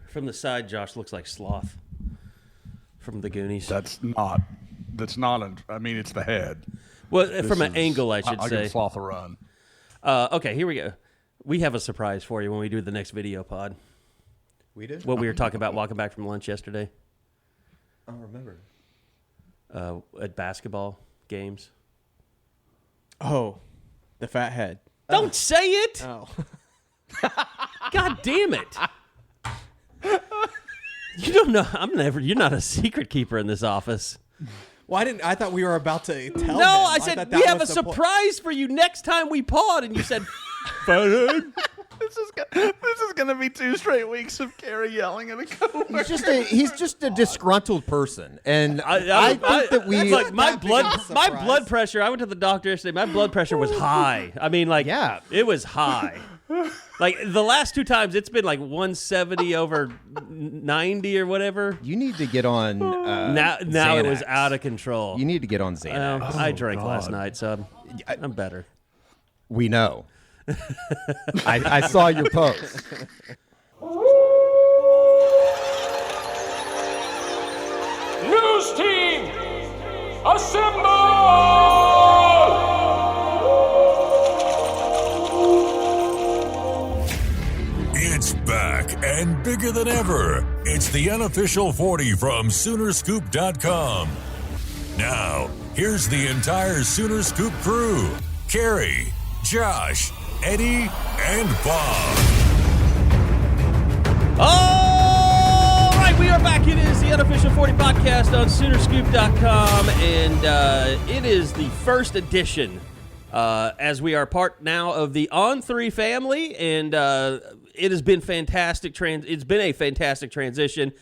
From the side, Josh looks like Sloth from the Goonies. That's not. I mean, it's the head. Well, from an angle, I should I'll say. give Sloth a run. Okay, here we go. We have a surprise for you when we do the next video pod. We do? What we were talking about walking back from lunch yesterday. I don't remember. At basketball games. Oh, the fat head. Don't say it! Oh. God damn it! You don't know. You're not a secret keeper in this office. Well, I thought we were about to tell No, them. I said we have a surprise for you next time we pod, and you said, "Fun." This is gonna be 2 straight weeks of Carrie yelling at a coworker. He's just a disgruntled person, and I think that we like my blood pressure. I went to the doctor yesterday. My blood pressure was high. I mean, like, yeah, it was high. Like the last 2 times, it's been like 170 over 90 or whatever. You need to get on. Now Xanax. It was out of control. You need to get on Xanax. I drank last night, so I'm better. We know. I saw your post. News team, assemble! It's back and bigger than ever. It's the unofficial 40 from SoonerScoop.com. Now, here's the entire SoonerScoop crew. Carrie, Josh, Eddie, and Bob. All right, we are back. It is the unofficial 40 podcast on SoonerScoop.com, and it is the first edition, as we are part now of the On3 family, and it has been fantastic. It's been a fantastic transition.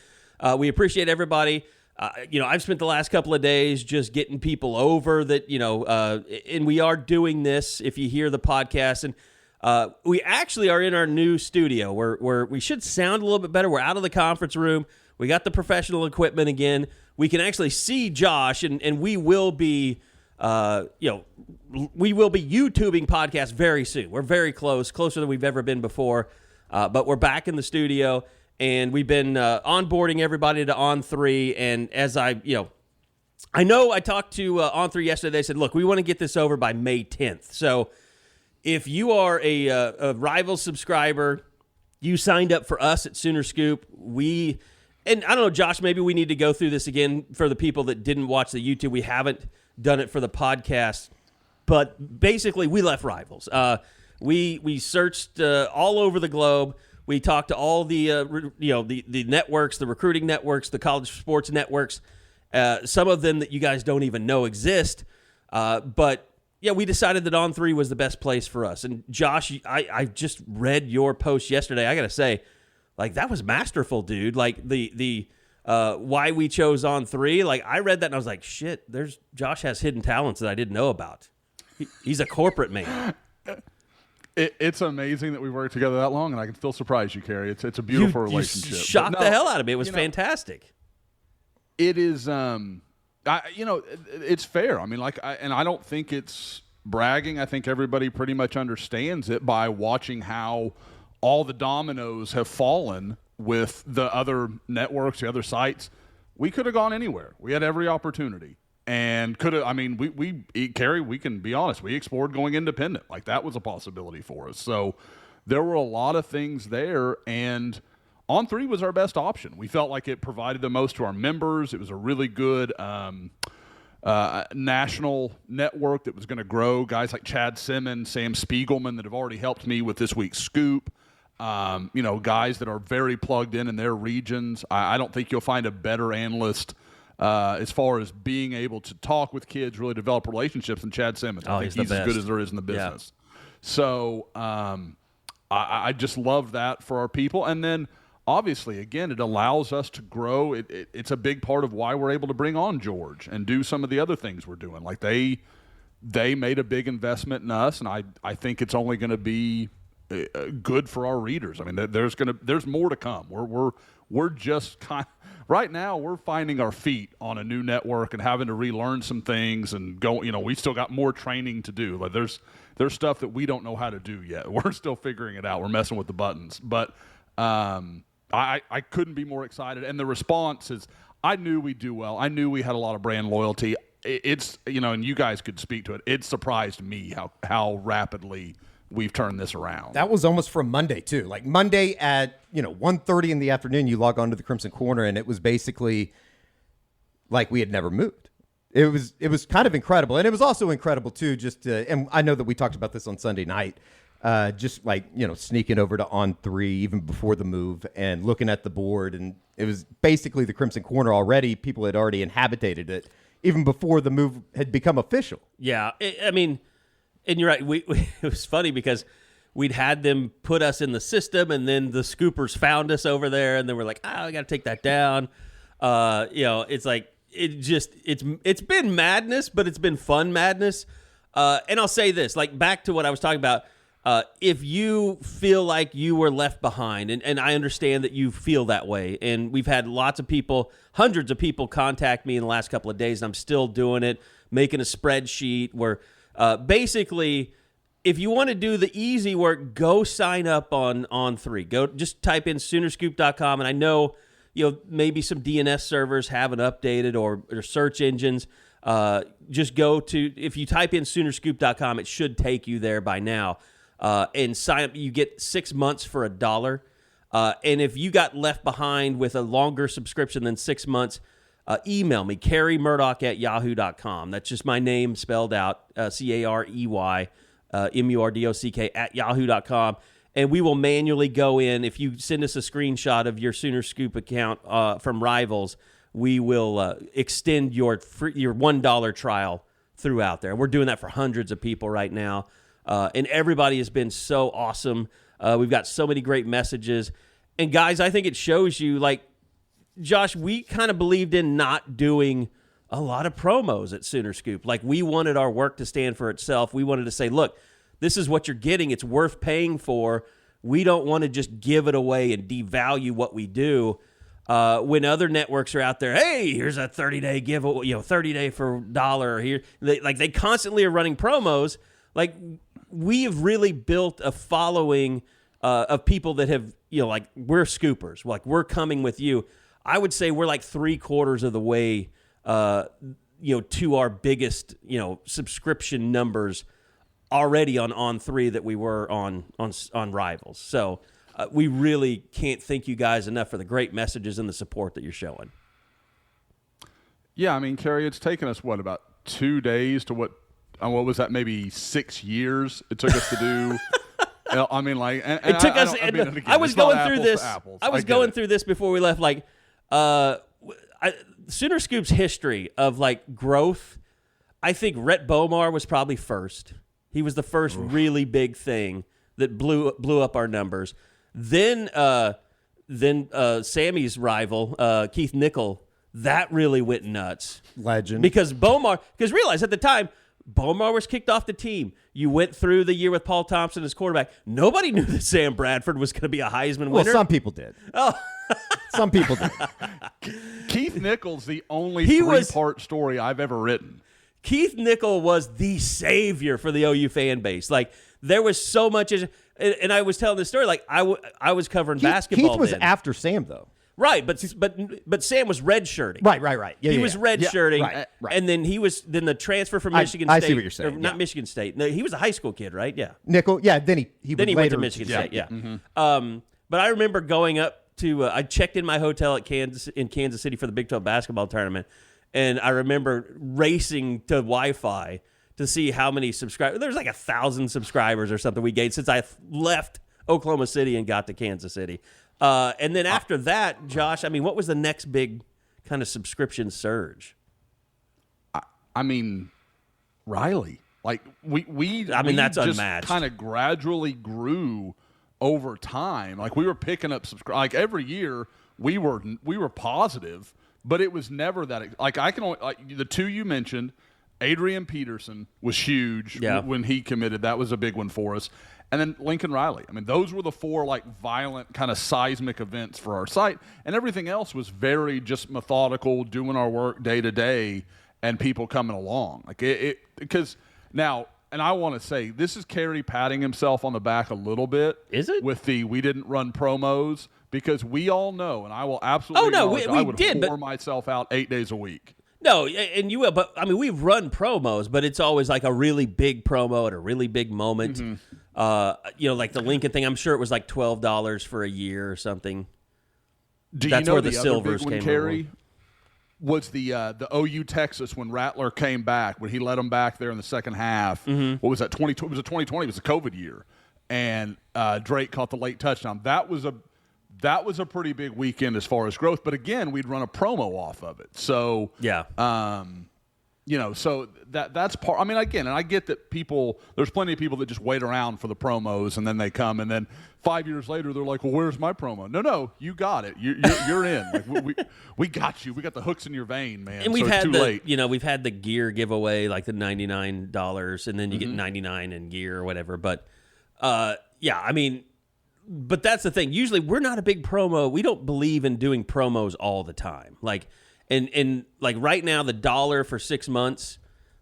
We appreciate everybody. I've spent the last couple of days just getting people over that, and we are doing this, if you hear the podcast, and we actually are in our new studio where we should sound a little bit better. We're out of the conference room. We got the professional equipment again. We can actually see Josh, and we will be, we will be YouTubing podcasts very soon. We're very closer than we've ever been before, but we're back in the studio. And we've been onboarding everybody to On3, and as I know I talked to On3 yesterday. They said, look, we want to get this over by May 10th. So if you are a rival subscriber, you signed up for us at SoonerScoop. And I don't know, Josh, maybe we need to go through this again for the people that didn't watch the YouTube. We haven't done it for the podcast, but basically we left rivals. We searched all over the globe. We talked to all the the networks, the recruiting networks, the college sports networks, some of them that you guys don't even know exist. But yeah, we decided that On3 was the best place for us. And Josh, I just read your post yesterday. I got to say, like, that was masterful, dude. Like the why we chose On3. Like, I read that and I was like, shit, Josh has hidden talents that I didn't know about. He's a corporate man. It's amazing that we worked together that long, and I can still surprise you, Carrie. It's a beautiful relationship. You shocked the hell out of me. It was fantastic. It is, it's fair. I mean, and I don't think it's bragging. I think everybody pretty much understands it by watching how all the dominoes have fallen with the other networks, the other sites. We could have gone anywhere. We had every opportunity. And Carrie, we can be honest, we explored going independent. Like, that was a possibility for us. So there were a lot of things there, and On3 was our best option. We felt like it provided the most to our members. It was a really good national network that was going to grow. Guys like Chad Simmons, Sam Spiegelman that have already helped me with this week's scoop. Guys that are very plugged in their regions. I don't think you'll find a better analyst as far as being able to talk with kids, really develop relationships, and Chad Simmons. I think he's as good as there is in the business. Yeah. So I just love that for our people. And then, obviously, again, it allows us to grow. It's a big part of why we're able to bring on George and do some of the other things we're doing. Like, they made a big investment in us, and I think it's only going to be good for our readers. I mean, there's more to come. We're just right now we're finding our feet on a new network and having to relearn some things and go. We still got more training to do. Like, there's stuff that we don't know how to do yet. We're still figuring it out. We're messing with the buttons, but I couldn't be more excited. And the response is, I knew we'd do well. I knew we had a lot of brand loyalty. It's, and you guys could speak to it. It surprised me how rapidly we've turned this around. That was almost from Monday, too. Like Monday at, 1:30 in the afternoon, you log on to the Crimson Corner, and it was basically like we had never moved. It was kind of incredible. And it was also incredible, too, and I know that we talked about this on Sunday night, just like, sneaking over to On3 even before the move and looking at the board. And it was basically the Crimson Corner already. People had already inhabited it even before the move had become official. Yeah. And you're right. It was funny because we'd had them put us in the system, and then the scoopers found us over there, and then we're like, I got to take that down. It's like, it's been madness, but it's been fun madness. And I'll say this, like back to what I was talking about, if you feel like you were left behind, and I understand that you feel that way, and we've had lots of people, hundreds of people contact me in the last couple of days, and I'm still doing it, making a spreadsheet where basically, if you want to do the easy work, go sign up on On3. Go just type in SoonerScoop.com, and I know maybe some DNS servers haven't updated or search engines. Just go to, if you type in SoonerScoop.com, it should take you there by now. And sign up. You get 6 months for $1. And if you got left behind with a longer subscription than 6 months, email me, CareyMurdock@yahoo.com. That's just my name spelled out, CareyMurdock @yahoo.com. And we will manually go in. If you send us a screenshot of your SoonerScoop account from Rivals, we will extend your $1 trial throughout there. We're doing that for hundreds of people right now. And everybody has been so awesome. We've got so many great messages. And guys, I think it shows you, like, Josh, we kind of believed in not doing a lot of promos at SoonerScoop. Like, we wanted our work to stand for itself. We wanted to say, look, this is what you're getting. It's worth paying for. We don't want to just give it away and devalue what we do. When other networks are out there, hey, here's a 30-day giveaway, 30-day for $1 here. They constantly are running promos. Like, we have really built a following of people that have, we're scoopers. Like, we're coming with you. I would say we're like 3/4 of the way, to our biggest, subscription numbers already on On3 that we were on Rivals. So we really can't thank you guys enough for the great messages and the support that you're showing. Yeah, Carey, it's taken us, about 2 days to what was that, maybe 6 years it took us to do? It took us. I was going through this. I was going through this before we left. Like, SoonerScoop's history of growth. I think Rhett Bomar was probably first. He was the first really big thing that blew up our numbers. Then Sammy's rival, Keith Nickel, that really went nuts. Legend. Because realize at the time, Bomar was kicked off the team. You went through the year with Paul Thompson as quarterback. Nobody knew that Sam Bradford was going to be a Heisman winner. Well, some people did. Oh. Some people did. Keith Nickel's the only three-part story I've ever written. Keith Nickel was the savior for the OU fan base. Like, there was so much, and I was telling this story. Like, I was covering basketball. Keith was then. after Sam, though. Right, but Sam was redshirting. Right. Yeah, he was redshirting, right. And then then the transfer from Michigan State. I see what you're saying. Not Michigan State. No, he was a high school kid, right? Yeah. Nickel. Yeah. Then he went to Michigan State. Yeah. Mm-hmm. But I remember going up to. I checked in my hotel in Kansas City for the Big 12 basketball tournament, and I remember racing to Wi-Fi to see how many subscribers. There was like 1,000 subscribers or something we gained since I left Oklahoma City and got to Kansas City. And then after that, Josh, what was the next big kind of subscription surge? Riley. Like we that's just unmatched. Kind of gradually grew over time. Like, we were picking up like every year we were positive, but it was never that. Like, I can only, the two you mentioned, Adrian Peterson was huge when he committed. That was a big one for us. And then Lincoln Riley. Those were the four violent kind of seismic events for our site, and everything else was very just methodical, doing our work day to day, and people coming along. Because now I want to say this is Kerry patting himself on the back a little bit. Is it? With the we didn't run promos, because we all know, and I will absolutely acknowledge I would whore myself out 8 days a week. No, and you will, but I mean, we've run promos, but it's always like a really big promo at a really big moment. Like the Lincoln thing, I'm sure it was like $12 for a year or something. That's where the Silvers came Kerry? Was the OU Texas when Rattler came back, when he let him back there in the second half. What was that, 2020? It was 2020. It was the COVID year. And Drake caught the late touchdown. That was a pretty big weekend as far as growth. But again, we'd run a promo off of it. So yeah, so that's part. I mean, again, and I get that there's plenty of people that just wait around for the promos and then they come and then 5 years later they're like, well, where's my promo? No, you got it. You're in. Like, we got you. We got the hooks in your vein, man. And we've had late. We've had the gear giveaway, like the $99, and then you get 99 in gear or whatever. But I mean. But that's the thing. Usually we're not a big promo. We don't believe in doing promos all the time. Like, and like right now, the $1 for 6 months,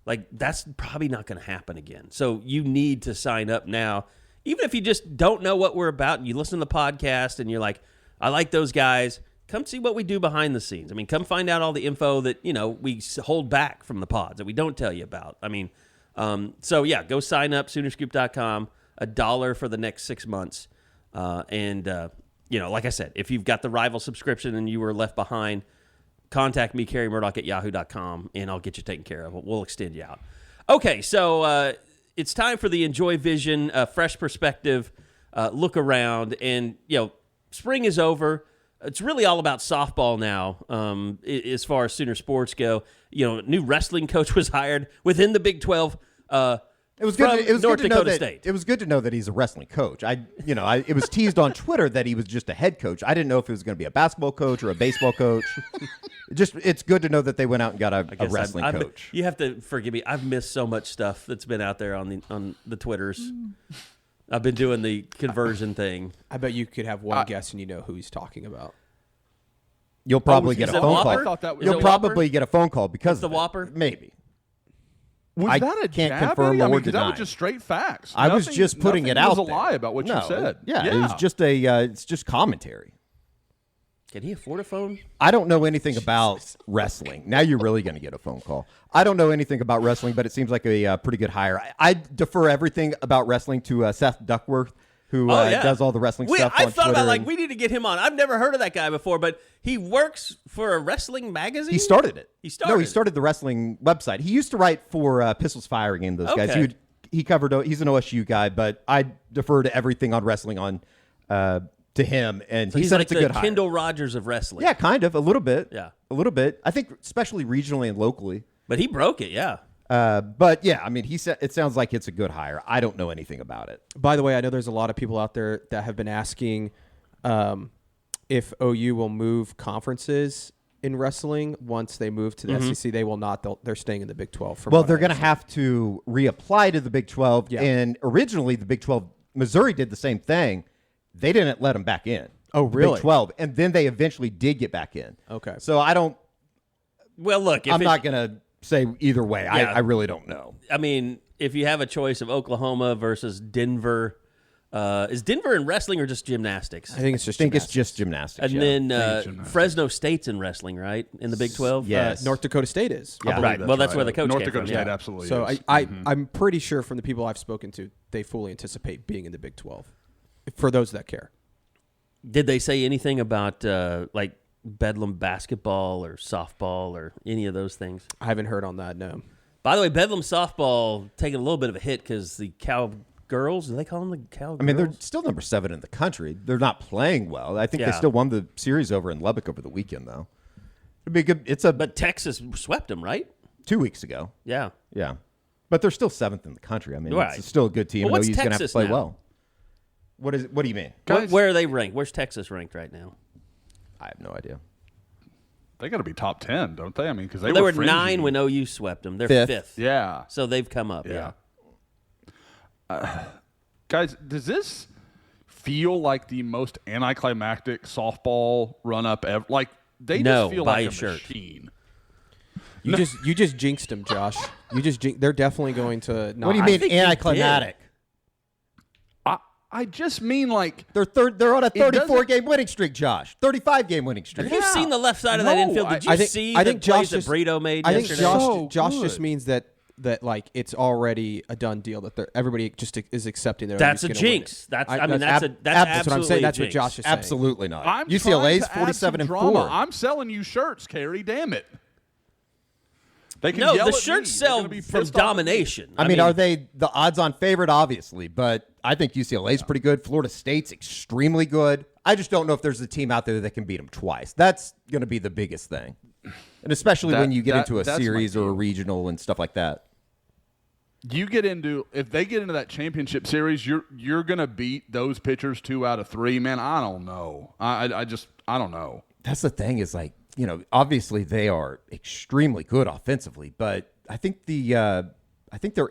like that's probably not going to happen again. So you need to sign up now. Even if you just don't know what we're about and you listen to the podcast and you're like, I like those guys, come see what we do behind the scenes. I mean, come find out all the info that, we hold back from the pods that we don't tell you about. I mean, go sign up, SoonerScoop.com, $1 for the next 6 months. Like I said, if you've got the rival subscription and you were left behind, contact me, Kerry Murdoch at yahoo.com, and I'll get you taken care of. We'll extend you out. Okay, so it's time for the Enjoy Vision, fresh perspective, look around. And, spring is over. It's really all about softball now as far as Sooner sports go. New wrestling coach was hired within the Big 12. It was good. It was North good to Dakota know that, State. It was good to know that he's a wrestling coach. It was teased on Twitter that he was just a head coach. I didn't know if it was going to be a basketball coach or a baseball coach. It's good to know that they went out and got a wrestling coach. You have to forgive me. I've missed so much stuff that's been out there on the Twitters. I've been doing the conversion thing. I bet you could have one guess and you know who he's talking about. You'll probably get a phone call. You'll probably get a phone call because the Whopper. Maybe. Was that a can't jab? confirm or deny. That was just straight facts. I was just putting it out there. It was a lie about what you said. Yeah, it was just it's just commentary. Can he afford a phone? I don't know anything about wrestling. Now you're really going to get a phone call. I don't know anything about wrestling, but it seems like a pretty good hire. I defer everything about wrestling to Seth Duckworth, who does all the wrestling stuff on Twitter. I thought about we need to get him on. I've never heard of that guy before, but he works for a wrestling magazine? He started it. He started the wrestling website. He used to write for Pistols Firing and those guys. He covered. He's an OSU guy, but I defer to everything on wrestling on to him, and so he said it's a good hire. Kendall Rogers of wrestling. Yeah, kind of, a little bit. Yeah, a little bit. I think especially regionally and locally. But he broke it. Yeah. But yeah, I mean, he said it sounds like it's a good hire. I don't know anything about it. By the way, I know there's a lot of people out there that have been asking if OU will move conferences in wrestling once they move to the SEC. They will not. They're staying in the Big 12. Well, they're going to have to reapply to the Big 12. Yeah. And originally, the Big 12, Missouri did the same thing. They didn't let them back in. Oh, really? Big 12, and then they eventually did get back in. Okay. So I don't. Well, look, I'm not going to say either way. Yeah. I really don't know. I mean, if you have a choice of Oklahoma versus Denver, is Denver in wrestling or just gymnastics? I think it's just. It's just gymnastics. And then Fresno State's in wrestling, right? In the Big 12. Yes. North Dakota State is. Yeah. Right. Well, that's where the coach North came Dakota from. State absolutely. So is. I'm pretty sure from the people I've spoken to, they fully anticipate being in the Big 12. For those that care. Did they say anything about like Bedlam basketball or softball or any of those things? I haven't heard on that, no. By the way, Bedlam softball taking a little bit of a hit because the Cowgirls, do they call them the Cowgirls? I mean, they're still number 7 in the country. They're not playing well. I think they still won the series over in Lubbock over the weekend, though. It'd be good. But Texas swept them, right? 2 weeks ago. Yeah. Yeah. But they're still 7th in the country. I mean, right. It's still a good team. Well, what's OU's going to have to Texas play now? well. What do you mean? Where are they ranked? Where's Texas ranked right now? I have no idea. They got to be top 10, don't they? I mean, because they were fringy. 9 when OU swept them. They're fifth. Yeah. So they've come up. Yeah. Guys, does this feel like the most anticlimactic softball run-up ever? Like, they just feel like a machine. You just jinxed them, Josh. They're definitely going to not. What do you mean anticlimactic? I just mean like They're on a 34-game winning streak, Josh. 35-game winning streak. Have you seen the left side of that infield? Did you see the plays that Brito made I think yesterday? Josh just means that like it's already a done deal that everybody just is accepting that. That's a jinx. That's what I'm saying. That's what Josh is saying. Absolutely not. I'm UCLA's trying to add some 47-4. drama. I'm selling you shirts, Carey. Damn it. They can No, yell the at shirts me. They're sell gonna be from pissed off at me. domination. I mean, are they the odds-on favorite? Obviously, but I think UCLA's pretty good. Florida State's extremely good. I just don't know if there's a team out there that can beat them twice. That's going to be the biggest thing, and especially when you get into a that's my series or a deal. regional and stuff like that. If they get into that championship series, you're gonna beat those pitchers 2 out of 3. Man, I don't know. I don't know. That's the thing is like, obviously they are extremely good offensively, but I think their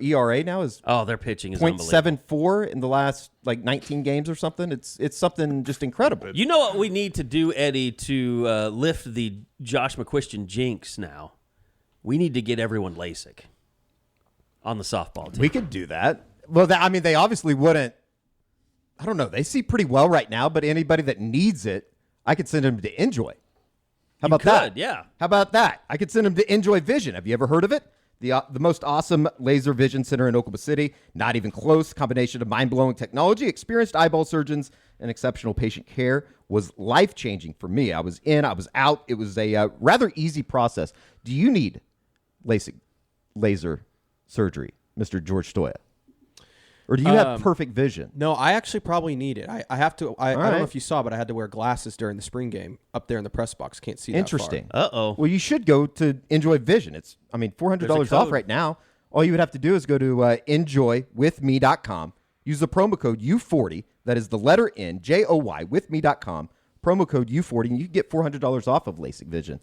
ERA now is their pitching is unbelievable. .74 in the last 19 games or something. It's something just incredible. You know what we need to do, Eddie, to lift the Josh McQuistion jinx now? We need to get everyone LASIK on the softball team. We could do that. Well, they obviously wouldn't. I don't know. They see pretty well right now, but anybody that needs it, I could send them to Enjoy. How about that? Yeah. How about that? I could send them to Enjoy Vision. Have you ever heard of it? The most awesome laser vision center in Oklahoma City. Not even close. Combination of mind-blowing technology, experienced eyeball surgeons, and exceptional patient care was life-changing for me. I was in, I was out. It was a rather easy process. Do you need LASIK laser surgery, Mr. George Stoya? Or do you have perfect vision? No, I actually probably need it. I have to. I don't right. know if you saw, but I had to wear glasses during the spring game up there in the press box. Can't see that Interesting. far. Uh-oh. Well, you should go to Enjoy Vision. It's, $400 There's a off code. right now. All you would have to do is go to enjoywithme.com. Use the promo code U40. That is the letter N, J-O-Y, withme.com. Promo code U40, and you can get $400 off of LASIK Vision.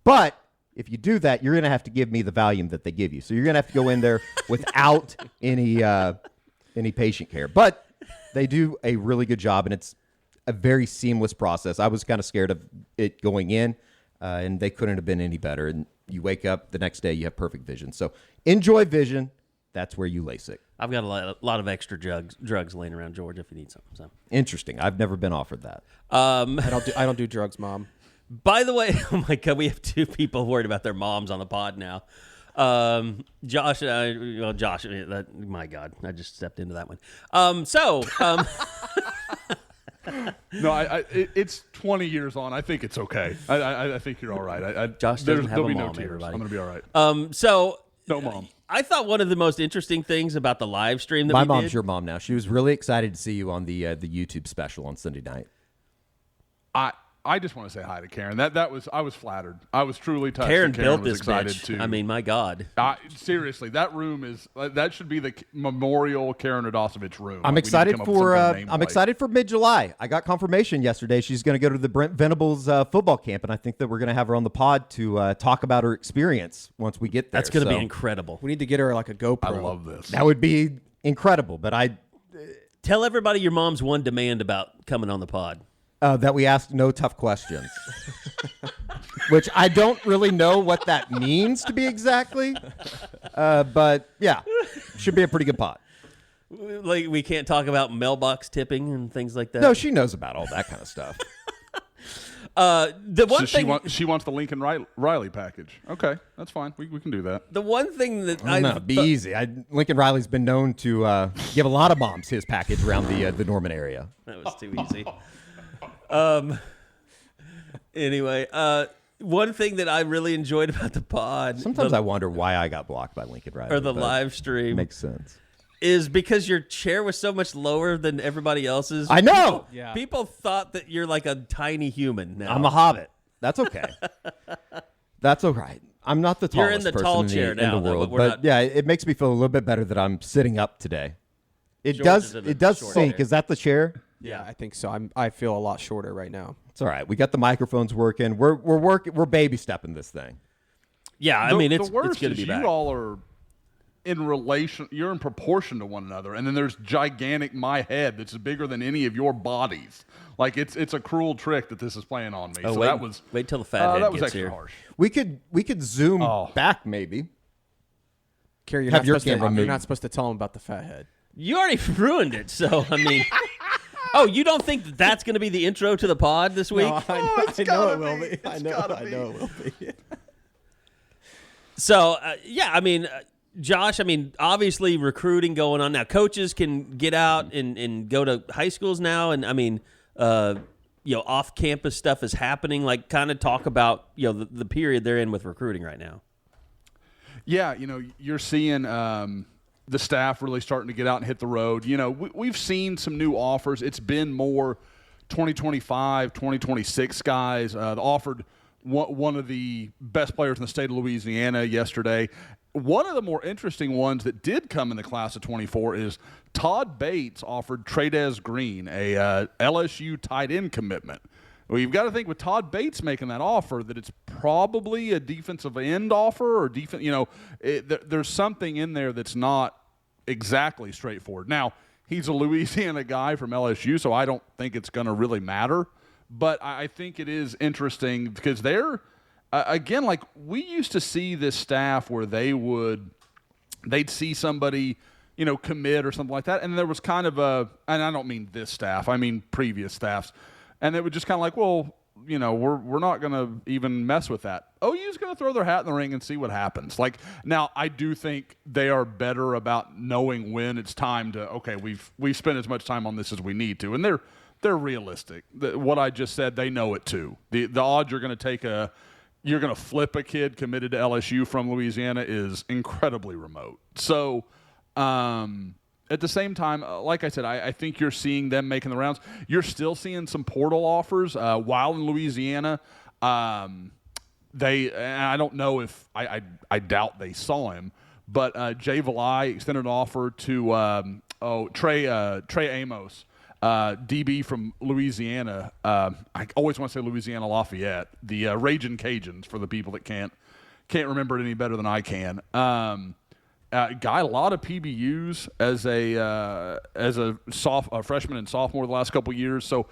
But if you do that, you're going to have to give me the Valium that they give you. So you're going to have to go in there without any patient care. But they do a really good job, and it's a very seamless process. I was kind of scared of it going in, and they couldn't have been any better. And you wake up the next day, you have perfect vision. So Enjoy Vision. That's where you LASIK. I've got a lot of extra drugs laying around, George, if you need something. So. Interesting. I've never been offered that. I don't do drugs, Mom. By the way, oh my God, we have 2 people worried about their moms on the pod now. Josh, my God, I just stepped into that one. No, it's 20 years on. I think it's okay. I think you're all right. Josh doesn't have there'll a be mom, no tears. everybody. I'm going to be all right. No mom. I thought one of the most interesting things about the live stream that My we mom's did. your mom now. She was really excited to see you on the YouTube special on Sunday night. I just want to say hi to Karen. I was flattered. I was truly touched. Karen and built was this excited bitch. too. I mean, my God. Seriously, that room that should be the memorial Karen Radosevich room. I'm excited for mid-July. I got confirmation yesterday. She's going to go to the Brent Venables football camp, and I think that we're going to have her on the pod to talk about her experience once we get there. That's going to be incredible. We need to get her like a GoPro. I love this. That would be incredible. But Tell everybody your mom's one demand about coming on the pod. that we ask no tough questions, which I don't really know what that means to be exactly. But yeah, should be a pretty good pod. Like, we can't talk about mailbox tipping and things like that. No, she knows about all that kind of stuff. The one thing she wants the Lincoln Riley package. Okay, that's fine. We can do that. The one thing that Be easy. Lincoln Riley's been known to give a lot of moms his package around the Norman area. That was too easy. Anyway, one thing that I really enjoyed about the pod, Sometimes I wonder why I got blocked by Lincoln Riley. or the but live stream, makes sense. is because your chair was so much lower than everybody else's. I know. Yeah. People thought that you're like a tiny human now. I'm a hobbit. That's okay. That's all right. I'm not the You're tallest in the person tall in the, chair in now, the though, world, but but we're not- yeah, it makes me feel a little bit better that I'm sitting up today. It George does. is in a It does short sink. chair. Is that the chair? Yeah, I think so. I feel a lot shorter right now. It's all right. We got the microphones working. We're working. We're baby stepping this thing. Yeah, I mean, it's the worst going to is be back. you all are in relation, you're in proportion to one another, and then there's gigantic my head that's bigger than any of your bodies. Like it's a cruel trick that this is playing on me. Oh, so wait till the fat head that was gets extra here. harsh. We could zoom back maybe. Carrie, Have your camera you're moved. not supposed to tell him about the fat head. You already ruined it. So I mean, oh, you don't think that's going to be the intro to the pod this week? No, I know it will be. I know it will be. So yeah, I mean. Josh, I mean, obviously recruiting going on now. Coaches can get out and go to high schools now, and I mean, off-campus stuff is happening. Like, kind of talk about the period they're in with recruiting right now. Yeah, you're seeing the staff really starting to get out and hit the road. We've seen some new offers. It's been more 2025, 2026 guys. Offered one of the best players in the state of Louisiana yesterday. One of the more interesting ones that did come in the class of 24 is Todd Bates offered Tradez Green, a LSU tight end commitment. Well, you've got to think with Todd Bates making that offer that it's probably a defensive end offer or there's something in there that's not exactly straightforward. Now, he's a Louisiana guy from LSU, so I don't think it's going to really matter. But I think it is interesting because they're again, like we used to see this staff where they'd see somebody, commit or something like that, and there was kind of and I don't mean this staff, I mean previous staffs, and they would just kind of like, well, we're not going to even mess with that. OU's going to throw their hat in the ring and see what happens. Like now, I do think they are better about knowing when it's time to. Okay, we've spent as much time on this as we need to, and they're realistic. What I just said, they know it too. The odds you're going to flip a kid committed to LSU from Louisiana is incredibly remote. So at the same time, like I said, I think you're seeing them making the rounds. You're still seeing some portal offers while in Louisiana. And I don't know if I doubt they saw him, but Jay Valai extended an offer to Trey Amos. DB from Louisiana. I always want to say Louisiana Lafayette, the Ragin' Cajuns for the people that can't remember it any better than I can. Guy, a lot of PBUs as a freshman and sophomore the last couple of years. So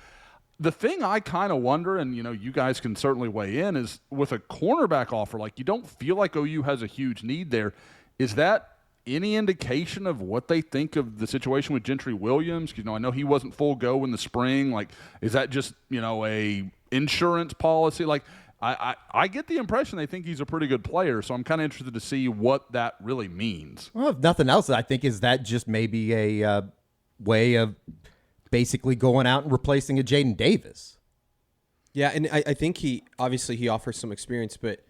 the thing I kind of wonder, and you guys can certainly weigh in, is with a cornerback offer, like you don't feel like OU has a huge need there. Is that any indication of what they think of the situation with Gentry Williams? I know he wasn't full go in the spring. Like, is that just, a insurance policy? Like, I get the impression they think he's a pretty good player, so I'm kind of interested to see what that really means. Well, if nothing else, I think is that just maybe a way of basically going out and replacing a Jaden Davis. Yeah, and I think he offers some experience, but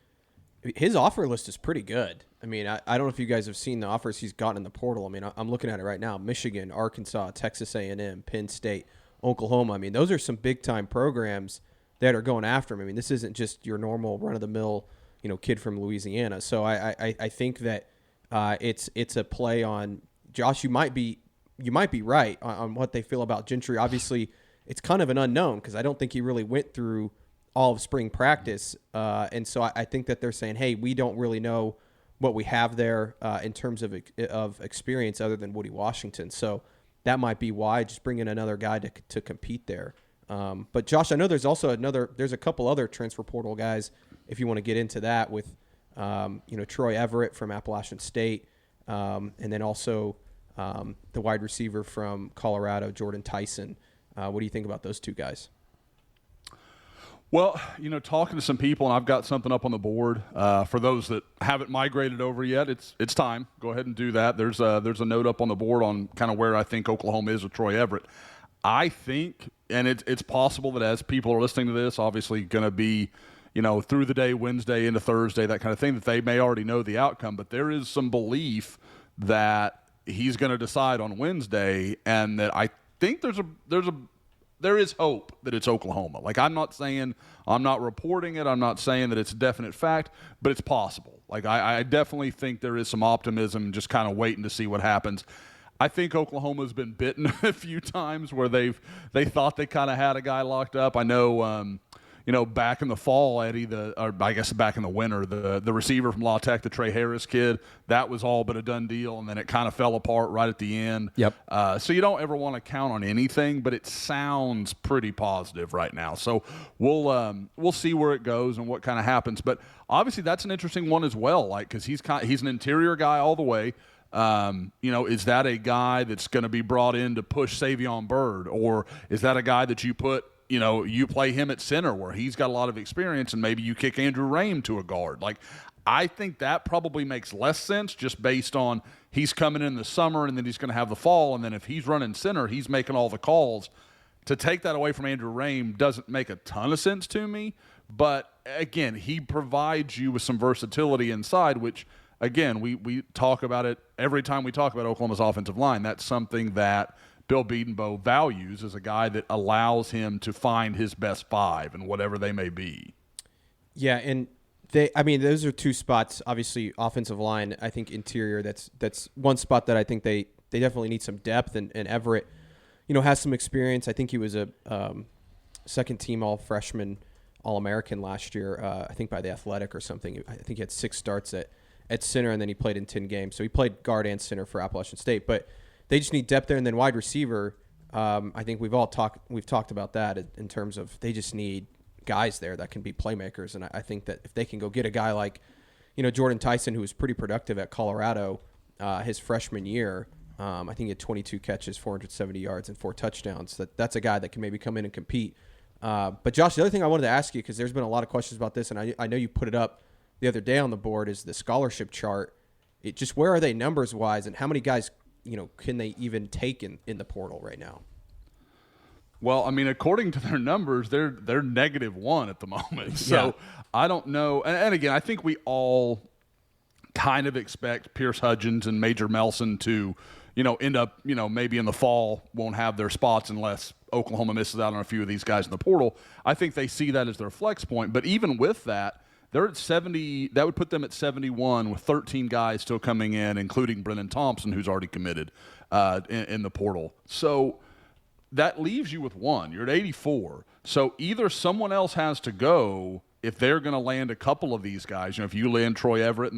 his offer list is pretty good. I mean, I don't know if you guys have seen the offers he's gotten in the portal. I mean, I'm looking at it right now. Michigan, Arkansas, Texas A&M, Penn State, Oklahoma. I mean, those are some big-time programs that are going after him. I mean, this isn't just your normal run-of-the-mill, kid from Louisiana. So I think that it's a play on Josh. You might be right on what they feel about Gentry. Obviously, it's kind of an unknown because I don't think he really went through all of spring practice. And so I think that they're saying, hey, we don't really know what we have there in terms of experience other than Woody Washington. So that might be why, just bring in another guy to compete there. But Josh, I know there's also there's a couple other transfer portal guys, if you want to get into that, with Troy Everett from Appalachian State, and then also the wide receiver from Colorado, Jordan Tyson. What do you think about those two guys? Well, talking to some people, and I've got something up on the board for those that haven't migrated over yet. It's time. Go ahead and do that. There's a note up on the board on kind of where I think Oklahoma is with Troy Everett. I think, and it's possible that as people are listening to this, obviously going to be, through the day, Wednesday into Thursday, that kind of thing, that they may already know the outcome. But there is some belief that he's going to decide on Wednesday, and that I think there is hope that it's Oklahoma. Like, I'm not reporting it. I'm not saying that it's a definite fact, but it's possible. Like, I definitely think there is some optimism, just kind of waiting to see what happens. I think Oklahoma's been bitten a few times where they thought they kind of had a guy locked up. I know, back in the fall, Eddie, or I guess back in the winter, the receiver from La Tech, the Trey Harris kid, that was all but a done deal, and then it kind of fell apart right at the end. Yep. So you don't ever want to count on anything, but it sounds pretty positive right now. So we'll see where it goes and what kind of happens. But obviously that's an interesting one as well, like because he's an interior guy all the way. Is that a guy that's going to be brought in to push Savion Byrd, or is that a guy that you put? You play him at center where he's got a lot of experience, and maybe you kick Andrew Rame to a guard. Like, I think that probably makes less sense just based on he's coming in the summer and then he's going to have the fall, and then if he's running center, he's making all the calls. To take that away from Andrew Rame doesn't make a ton of sense to me, but again, he provides you with some versatility inside, which, again, we talk about it every time we talk about Oklahoma's offensive line. That's something that Bill Bedenbaugh values as a guy that allows him to find his best five and whatever they may be. Yeah, and those are two spots. Obviously, offensive line. I think interior. That's one spot that I think they definitely need some depth. And Everett, has some experience. I think he was a second team All Freshman, All American last year. I think by the Athletic or something. I think he had 6 starts at center, and then he played in 10 games. So he played guard and center for Appalachian State, but they just need depth there. And then wide receiver, I think we've talked about that in terms of they just need guys there that can be playmakers. And I think that if they can go get a guy like, Jordan Tyson, who was pretty productive at Colorado his freshman year, I think he had 22 catches, 470 yards, and 4 touchdowns. That's a guy that can maybe come in and compete. But Josh, the other thing I wanted to ask you, because there's been a lot of questions about this, and I know you put it up the other day on the board, is the scholarship chart. Where are they numbers wise, and how many guys can they even take in the portal right now? Well, according to their numbers, they're -1 at the moment. So I don't know. And again, I think we all kind of expect Pierce Hudgens and Major Melson to, end up, maybe in the fall won't have their spots unless Oklahoma misses out on a few of these guys in the portal. I think they see that as their flex point. But even with that, they're at 70. That would put them at 71 with 13 guys still coming in, including Brennan Thompson, who's already committed in the portal. So that leaves you with 1. You're at 84. So either someone else has to go if they're going to land a couple of these guys. If you land Troy Everett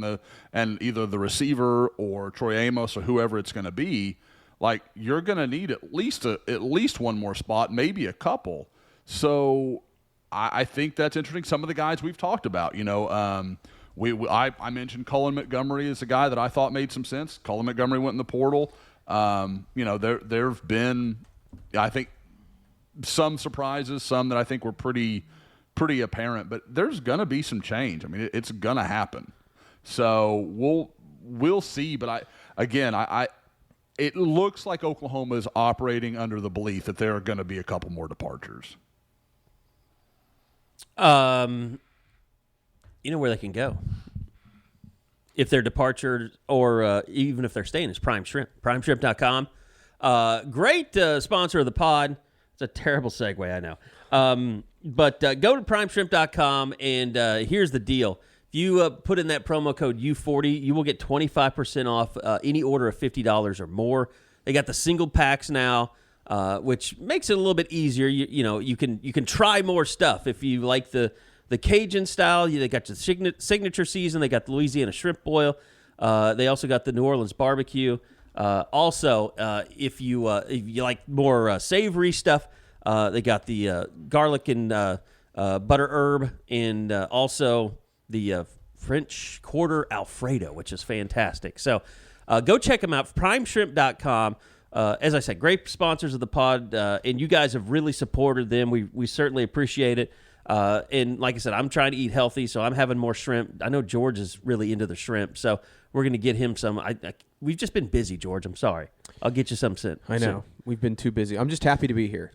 and either the receiver or Troy Amos or whoever it's going to be, like you're going to need at least one more spot, maybe a couple. So I think that's interesting. Some of the guys we've talked about, I mentioned Cullen Montgomery as a guy that I thought made some sense. Cullen Montgomery went in the portal. There have been, I think, some surprises, some that I think were pretty apparent, but there's going to be some change. It's going to happen. So we'll see. But it looks like Oklahoma is operating under the belief that there are going to be a couple more departures. Where they can go if they're departure or even if they're staying is Prime Shrimp. PrimeShrimp.com. Great sponsor of the pod. It's a terrible segue, I know. But go to PrimeShrimp.com, and here's the deal. If you put in that promo code U40, you will get 25% off any order of $50 or more. They got the single packs now, which makes it a little bit easier. You can try more stuff if you like the Cajun style. They got the signature season. They got the Louisiana shrimp boil. They also got the New Orleans barbecue. If you like more savory stuff, they got the garlic and butter herb, and also the French Quarter Alfredo, which is fantastic. So go check them out, primeshrimp.com. As I said, great sponsors of the pod, and you guys have really supported them. We certainly appreciate it. And like I said, I'm trying to eat healthy, so I'm having more shrimp. I know George is really into the shrimp, so we're going to get him some. We've just been busy, George. I'm sorry. I'll get you some soon. I know. We've been too busy. I'm just happy to be here.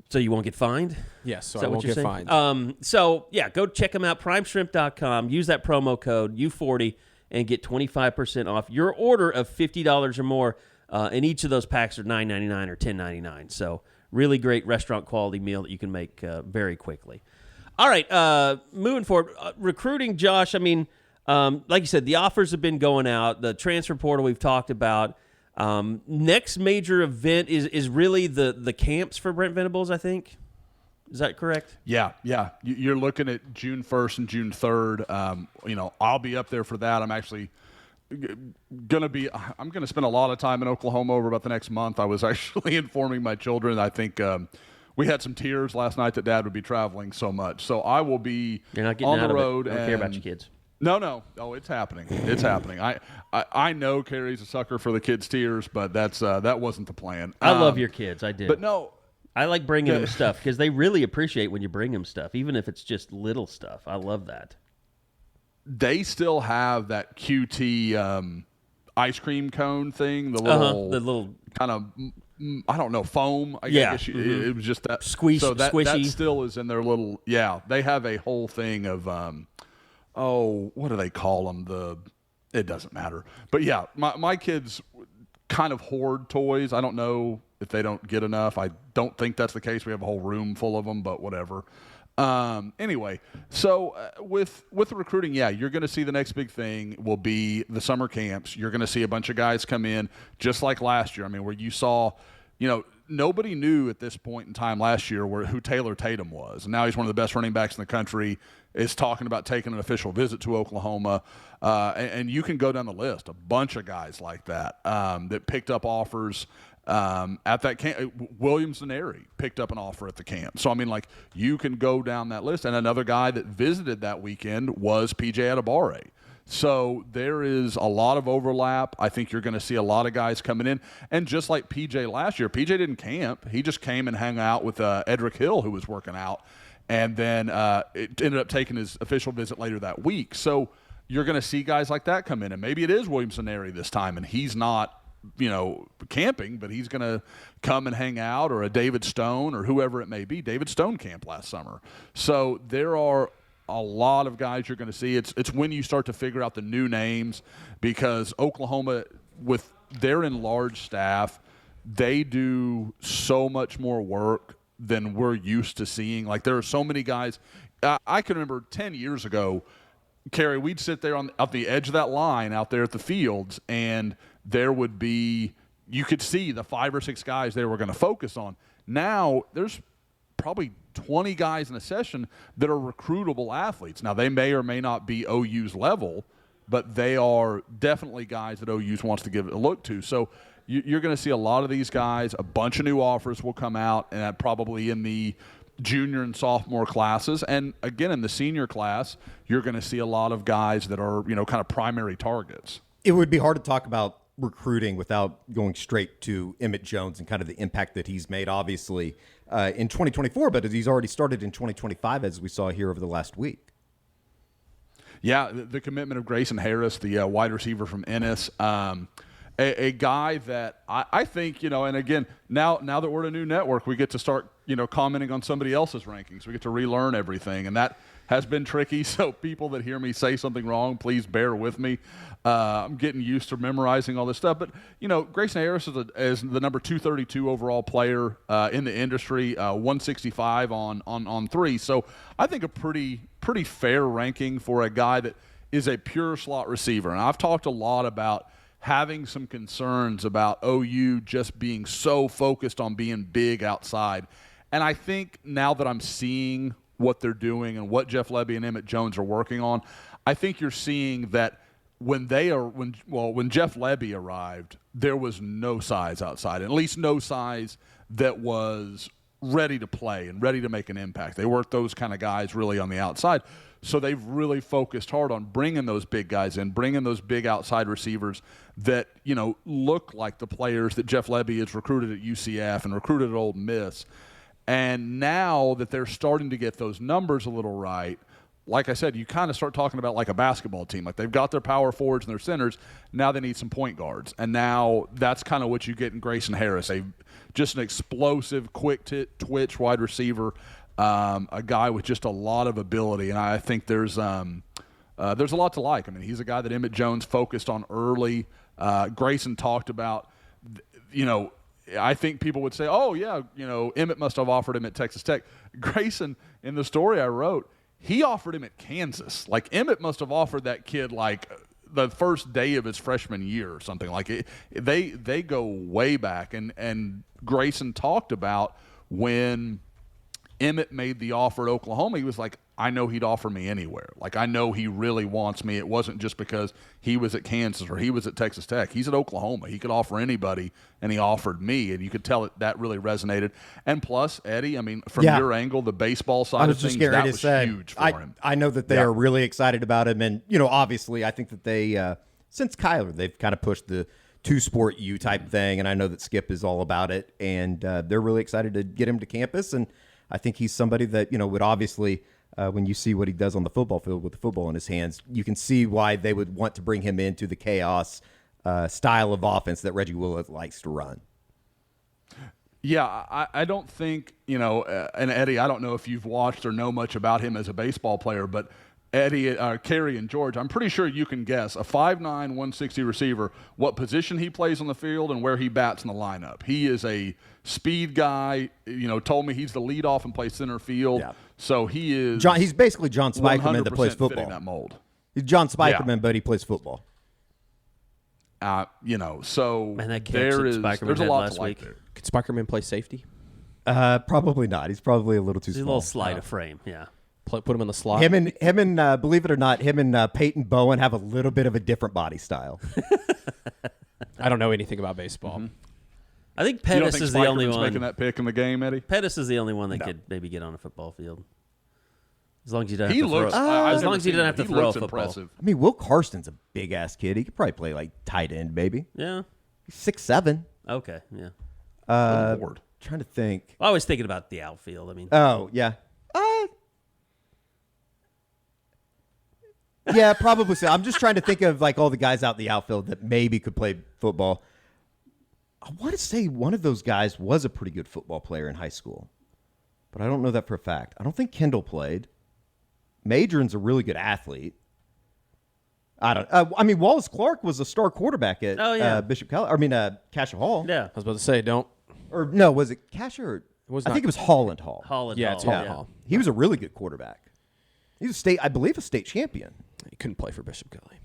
So you won't get fined? Yes, so I won't get fined. Go check them out, primeshrimp.com. Use that promo code U40 and get 25% off your order of $50 or more. And each of those packs are $9.99 or $10.99. So really great restaurant quality meal that you can make very quickly. All right, moving forward. Recruiting, Josh, like you said, the offers have been going out. The transfer portal we've talked about. Next major event is really the camps for Brent Venables, I think. Is that correct? Yeah. You're looking at June 1st and June 3rd. I'll be up there for that. I'm actually going to spend a lot of time in Oklahoma over about the next month. I was actually informing my children. I think we had some tears last night that Dad would be traveling so much. So I will be You're not getting on out the of road. it. I don't care about your kids. No. Oh, it's happening. It's happening. I know Carrie's a sucker for the kids' tears, but that wasn't the plan. I love your kids. I do. But no. I like bringing them stuff because they really appreciate when you bring them stuff, even if it's just little stuff. I love that. They still have that QT ice cream cone thing, the little kind of, I don't know, foam. I guess it was just that squishy. So that still is in their little. Yeah, they have a whole thing of what do they call them? It doesn't matter. But yeah, my kids kind of hoard toys. I don't know if they don't get enough. I don't think that's the case. We have a whole room full of them, but whatever. Anyway, so with the recruiting, you're going to see the next big thing will be the summer camps. You're going to see a bunch of guys come in just like last year. I mean, where you saw, nobody knew at this point in time last year who Taylor Tatum was. And now he's one of the best running backs in the country, is talking about taking an official visit to Oklahoma. And you can go down the list, a bunch of guys like that that picked up offers at that camp. Williams Neri picked up an offer at the camp. So, I mean, you can go down that list. And another guy that visited that weekend was P.J. Adebawore. So there is a lot of overlap. I think you're going to see a lot of guys coming in. And just like P.J. last year, P.J. didn't camp. He just came and hung out with Edric Hill, who was working out. And then it ended up taking his official visit later that week. So you're going to see guys like that come in. And maybe it is Williams Neri this time, and he's not camping, but he's going to come and hang out, or a David Stone or whoever it may be. David Stone camped last summer. So there are a lot of guys you're going to see. It's when you start to figure out the new names, because Oklahoma, with their enlarged staff, they do so much more work than we're used to seeing. There are so many guys. I can remember 10 years ago, Kerry, we'd sit there on the edge of that line out there at the fields, and there would be, you could see the 5 or 6 guys they were going to focus on. Now there's probably 20 guys in a session that are recruitable athletes. Now they may or may not be OU's level, but they are definitely guys that OU's wants to give a look to. So you're going to see a lot of these guys. A bunch of new offers will come out, and probably in the junior and sophomore classes. And again, in the senior class, you're going to see a lot of guys that are, kind of primary targets. It would be hard to talk about recruiting without going straight to Emmett Jones and kind of the impact that he's made, obviously, in 2024, but he's already started in 2025, as we saw here over the last week. Yeah, the commitment of Gracen Harris, the wide receiver from Ennis, a guy that I think, and again, now that we're at a new network, we get to start, commenting on somebody else's rankings. We get to relearn everything, and that has been tricky. So people that hear me say something wrong, please bear with me. I'm getting used to memorizing all this stuff. But, Gracen Harris is the number 232 overall player in the industry, 165 on On3. So I think a pretty fair ranking for a guy that is a pure slot receiver. And I've talked a lot about having some concerns about OU just being so focused on being big outside. And I think now that I'm seeing what they're doing and what Jeff Lebby and Emmett Jones are working on, I think you're seeing that when Jeff Lebby arrived, there was no size outside, at least no size that was ready to play and ready to make an impact. They weren't those kind of guys really on the outside. So they've really focused hard on bringing those big guys in, bringing those big outside receivers that, look like the players that Jeff Lebby has recruited at UCF and recruited at Ole Miss. And now that they're starting to get those numbers a little right, like I said, you kind of start talking about like a basketball team. Like they've got their power forwards and their centers. Now they need some point guards. And now that's kind of what you get in Gracen Harris, just an explosive, quick twitch wide receiver, a guy with just a lot of ability. And I think there's a lot to like. I mean, he's a guy that Emmett Jones focused on early. Gracen talked about, I think people would say, oh, yeah, Emmett must have offered him at Texas Tech. Gracen, in the story I wrote, he offered him at Kansas. Like, Emmett must have offered that kid, the first day of his freshman year or something. Like, they go way back. And Gracen talked about when Emmett made the offer at Oklahoma, he was like, I know he'd offer me anywhere. Like, I know he really wants me. It wasn't just because he was at Kansas or he was at Texas Tech. He's at Oklahoma. He could offer anybody, and he offered me, and you could tell that really resonated. And plus, Eddie, I mean, from your angle, the baseball side of things, that was huge for him. I know that they are really excited about him, and, obviously, I think that they, since Kyler, they've kind of pushed the two-sport U type thing, and I know that Skip is all about it, and they're really excited to get him to campus, and I think he's somebody that, would obviously – when you see what he does on the football field with the football in his hands, you can see why they would want to bring him into the chaos style of offense that Reggie Willett likes to run. Yeah, I don't think, and Eddie, I don't know if you've watched or know much about him as a baseball player, but Eddie, Kerry, and George, I'm pretty sure you can guess, a 5'9", 160 receiver, what position he plays on the field and where he bats in the lineup. He is a speed guy. Told me he's the leadoff and plays center field. Yeah. So he is. He's basically John Spikerman that plays football. That mold. He's John Spikerman, but he plays football. So man, that there's a lot to like there. Could Spikerman play safety? Probably not. He's probably a little too small. A little slight of frame, yeah. Put him in the slot. Him and believe it or not, him and Peyton Bowen have a little bit of a different body style. I don't know anything about baseball. Mm-hmm. I think Pettis is the only one making that pick in the game, Eddie. Pettis is the only one that could maybe get on a football field. As long as you don't have he to looks, throw. As long as you don't have to throw a football. Impressive. I mean, Will Carson's a big ass kid. He could probably play like tight end, maybe. Yeah. He's 6'7". Okay. Yeah. Trying to think. I was thinking about the outfield. I mean. Oh yeah. Yeah, probably so. I'm just trying to think of like all the guys out in the outfield that maybe could play football. I want to say one of those guys was a pretty good football player in high school, but I don't know that for a fact. I don't think Kendall played. Major's a really good athlete. I don't. Wallace Clark was a star quarterback at Bishop Keller. Casher Hall. Yeah, I was about to say don't. Or no, was it Casher? I think it was Holland Hall. It's Holland Hall. He was a really good quarterback. He was I believe a state champion. He couldn't play for Bishop Kelly.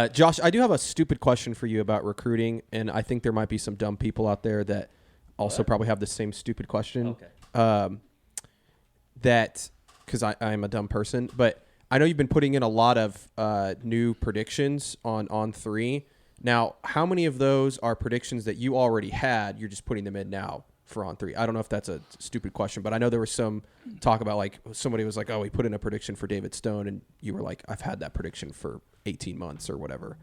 Josh, I do have a stupid question for you about recruiting, and I think there might be some dumb people out there that also probably have the same stupid question. Okay. Because I'm a dumb person, but I know you've been putting in a lot of new predictions on On3. Now, how many of those are predictions that you already had? You're just putting them in now for On3. I don't know if that's a stupid question, but I know there was some talk about like somebody was like, oh, we put in a prediction for David Stone, and you were like, I've had that prediction for 18 months or whatever.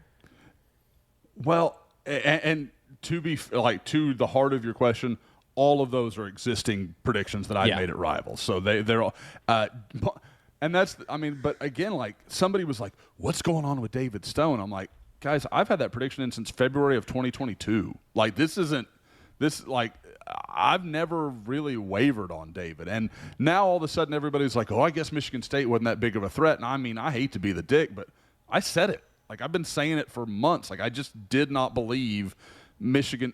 Well, and to be like to the heart of your question, all of those are existing predictions that I made at Rivals. So they're all, and that's, but again, like somebody was like, what's going on with David Stone? I'm like, guys, I've had that prediction in since February of 2022. Like I've never really wavered on David. And now all of a sudden everybody's like, oh, I guess Michigan State wasn't that big of a threat. And I hate to be the dick, but I said it. Like I've been saying it for months. Like I just did not believe Michigan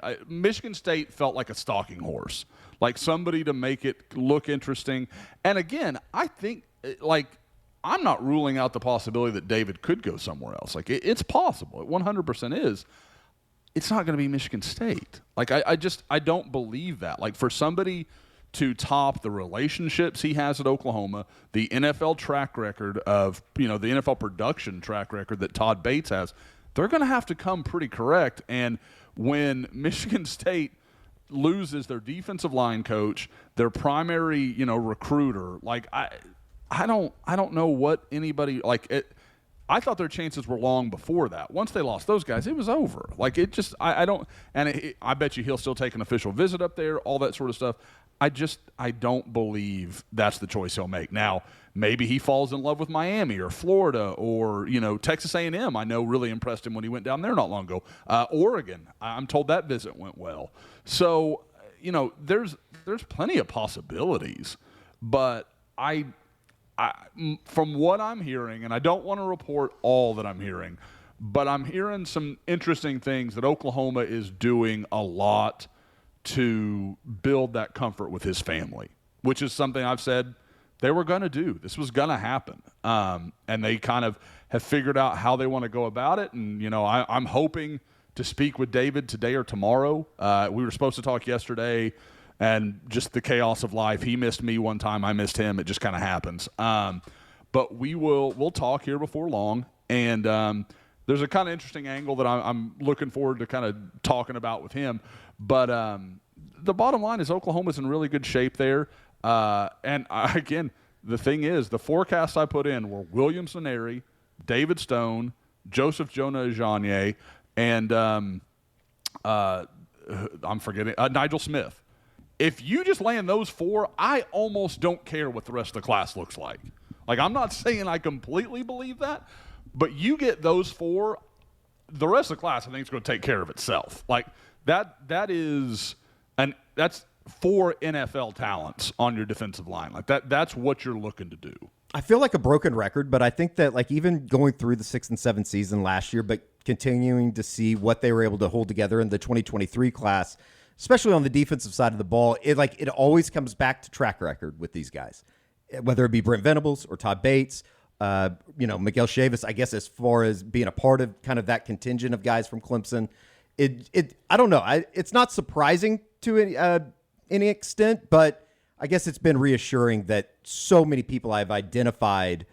State felt like a stalking horse, like somebody to make it look interesting. And again, I think I'm not ruling out the possibility that David could go somewhere else. Like it's possible. It 100% is. It's not going to be Michigan State. Like I don't believe that. Like for somebody to top the relationships he has at Oklahoma, the NFL track record of, the NFL production track record that Todd Bates has, they're going to have to come pretty correct. And when Michigan State loses their defensive line coach, their primary, recruiter, like I don't know what anybody like it. I thought their chances were long before that. Once they lost those guys, it was over. Like it just, I don't, and I bet you he'll still take an official visit up there, all that sort of stuff. I don't believe that's the choice he'll make. Now, maybe he falls in love with Miami or Florida or, Texas A&M. I know really impressed him when he went down there not long ago. Oregon, I'm told that visit went well. So, there's plenty of possibilities, but from what I'm hearing, and I don't want to report all that I'm hearing, but I'm hearing some interesting things that Oklahoma is doing a lot to build that comfort with his family, which is something I've said they were going to do. This was going to happen. And they kind of have figured out how they want to go about it. And, I'm hoping to speak with David today or tomorrow. We were supposed to talk yesterday, and just the chaos of life. He missed me one time. I missed him. It just kind of happens. But we'll talk here before long, and there's a kind of interesting angle that I'm looking forward to kind of talking about with him. But the bottom line is Oklahoma's in really good shape there. Again, the thing is, the forecasts I put in were William Neri, David Stone, Joseph Jonah Ajanye, and I'm forgetting Nigel Smith. If you just land those 4, I almost don't care what the rest of the class looks like. Like, I'm not saying I completely believe that, but you get those 4, the rest of the class I think is going to take care of itself. Like that's 4 NFL talents on your defensive line. Like that's what you're looking to do. I feel like a broken record, but I think that like even going through the 6 and 7 season last year, but continuing to see what they were able to hold together in the 2023 class, especially on the defensive side of the ball, it always comes back to track record with these guys, whether it be Brent Venables or Todd Bates, Miguel Chavis. I guess as far as being a part of kind of that contingent of guys from Clemson, I don't know. It's not surprising to any extent, but I guess it's been reassuring that so many people I've identified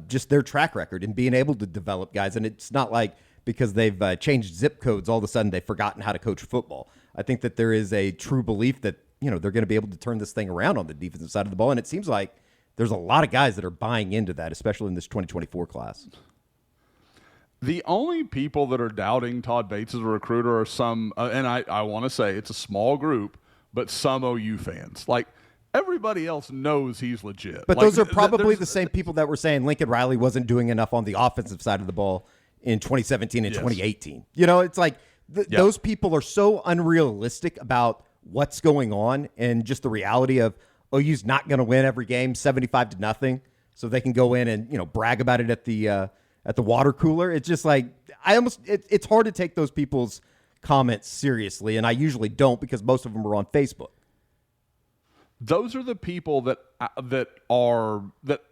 just their track record and being able to develop guys. And it's not like because they've changed zip codes, all of a sudden they've forgotten how to coach football. I think that there is a true belief that, they're going to be able to turn this thing around on the defensive side of the ball. And it seems like there's a lot of guys that are buying into that, especially in this 2024 class. The only people that are doubting Todd Bates as a recruiter are some, and I want to say it's a small group, but some OU fans. Like, everybody else knows he's legit. But those are probably the same people that were saying Lincoln Riley wasn't doing enough on the offensive side of the ball in 2017 and 2018. It's like those people are so unrealistic about what's going on and just the reality of OU's not going to win every game 75-0, so they can go in and brag about it at the water cooler. It's just like it's hard to take those people's comments seriously, and I usually don't because most of them are on Facebook. Those are the people that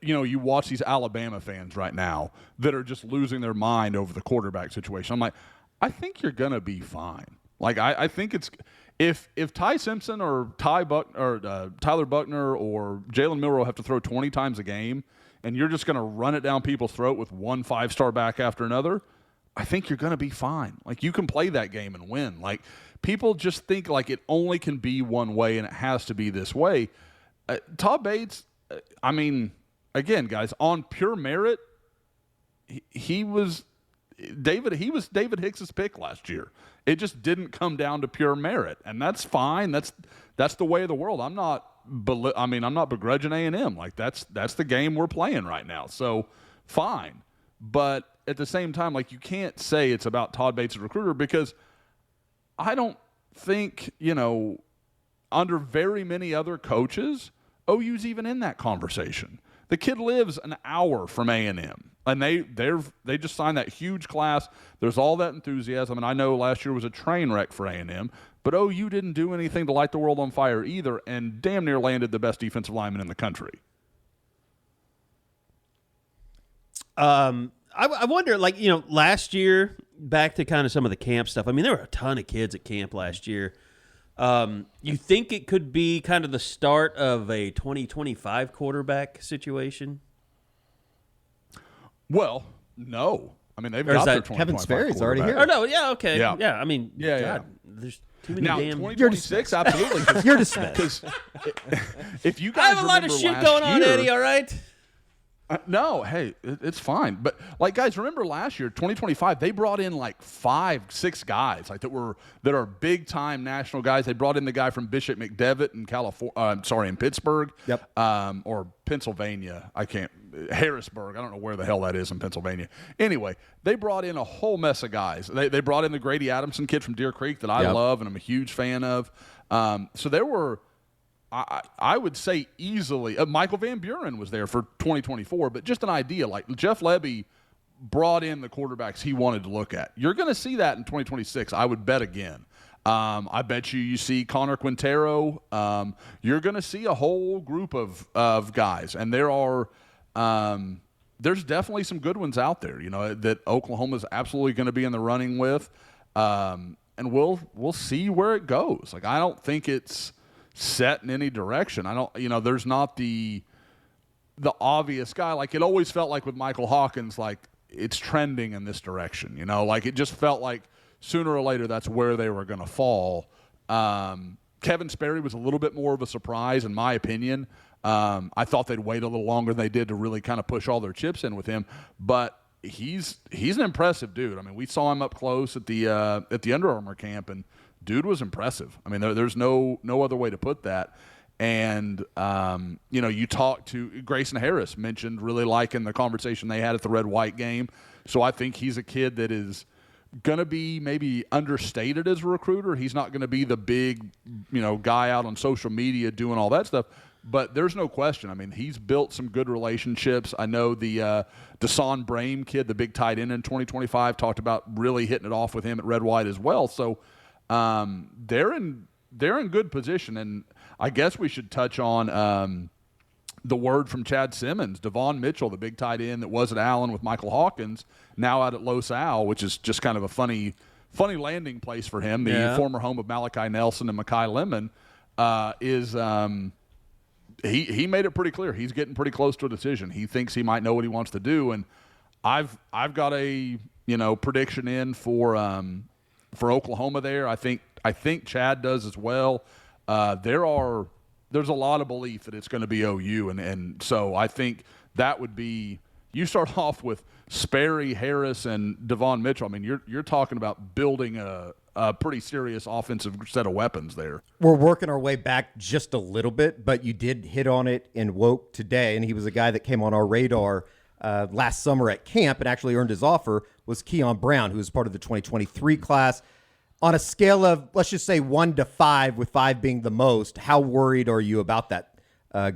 you watch these Alabama fans right now that are just losing their mind over the quarterback situation. I'm like, I think you're gonna be fine. Like I think it's if Ty Simpson or Tyler Buckner or Jalen Milroe have to throw 20 times a game, and you're just gonna run it down people's throat with one 5-star back after another, I think you're gonna be fine. Like, you can play that game and win. Like, people just think like it only can be one way and it has to be this way. Todd Bates, again, guys, on pure merit, he was David Hicks's pick last year. It just didn't come down to pure merit, and that's fine. That's the way of the world. I'm not begrudging A&M. Like, that's the game we're playing right now. So fine, but at the same time, like, you can't say it's about Todd Bates as a recruiter because I don't think, under very many other coaches, OU's even in that conversation. The kid lives an hour from A&M, and they just signed that huge class. There's all that enthusiasm, and I know last year was a train wreck for A&M, but OU didn't do anything to light the world on fire either, and damn near landed the best defensive lineman in the country. I wonder, last year, back to kind of some of the camp stuff. I mean, there were a ton of kids at camp last year. You think it could be kind of the start of a 2025 quarterback situation? Well, no. I mean, they've got their 2025 Kevin Sperry's already here. Oh, no, yeah, okay. Yeah. I mean, yeah, God, there's too many now, damn... 2026, absolutely. You're dismissed. If you guys I have a lot of shit last going on, year, Eddie, all right? No, hey, it's fine. But, guys, remember last year, 2025, they brought in 5-6 guys that are big-time national guys. They brought in the guy from Bishop McDevitt in Pittsburgh. Yep. Or Pennsylvania. Harrisburg. I don't know where the hell that is in Pennsylvania. Anyway, they brought in a whole mess of guys. They brought in the Grady Adamson kid from Deer Creek that I love and I'm a huge fan of. So there were... I would say easily, Michael Van Buren was there for 2024, but just an idea, like Jeff Lebby brought in the quarterbacks he wanted to look at. You're going to see that in 2026, I would bet again. I bet you see Connor Quintero. You're going to see a whole group of guys, and there's definitely some good ones out there, that Oklahoma's absolutely going to be in the running with. and we'll see where it goes. Like, I don't think it's set in any direction. I don't, there's not the obvious guy. Like, it always felt like with Michael Hawkins, like, it's trending in this direction. Like, it just felt like sooner or later that's where they were going to fall. Kevin Sperry was a little bit more of a surprise, in my opinion. I thought they'd wait a little longer than they did to really kind of push all their chips in with him. But he's an impressive dude. I mean, we saw him up close at the Under Armour camp, and dude was impressive. I mean, there's no other way to put that. And, you talked to Gracen Harris, mentioned really liking the conversation they had at the red-white game. So I think he's a kid that is going to be maybe understated as a recruiter. He's not going to be the big, guy out on social media doing all that stuff. But there's no question. I mean, he's built some good relationships. I know the Desan Brame kid, the big tight end in 2025, talked about really hitting it off with him at red-white as well. So they're in good position. And I guess we should touch on the word from Chad Simmons. Devon Mitchell, the big tight end that was at Allen with Michael Hawkins, now out at Los Al, which is just kind of a funny landing place for him. The former home of Malachi Nelson and Mekhi Lemon he made it pretty clear. He's getting pretty close to a decision. He thinks he might know what he wants to do, and I've got a prediction in for Oklahoma there. I think Chad does as well. There's a lot of belief that it's going to be OU, and so I think that would be, you start off with Sperry, Harris, and Devon Mitchell. I mean, you're talking about building a pretty serious offensive set of weapons there. We're working our way back just a little bit, but you did hit on it in Woke today, and he was a guy that came on our radar last summer at camp and actually earned his offer, was Keyon Brown, who was part of the 2023 class. On a scale of, let's just say 1 to 5, with 5 being the most, how worried are you about that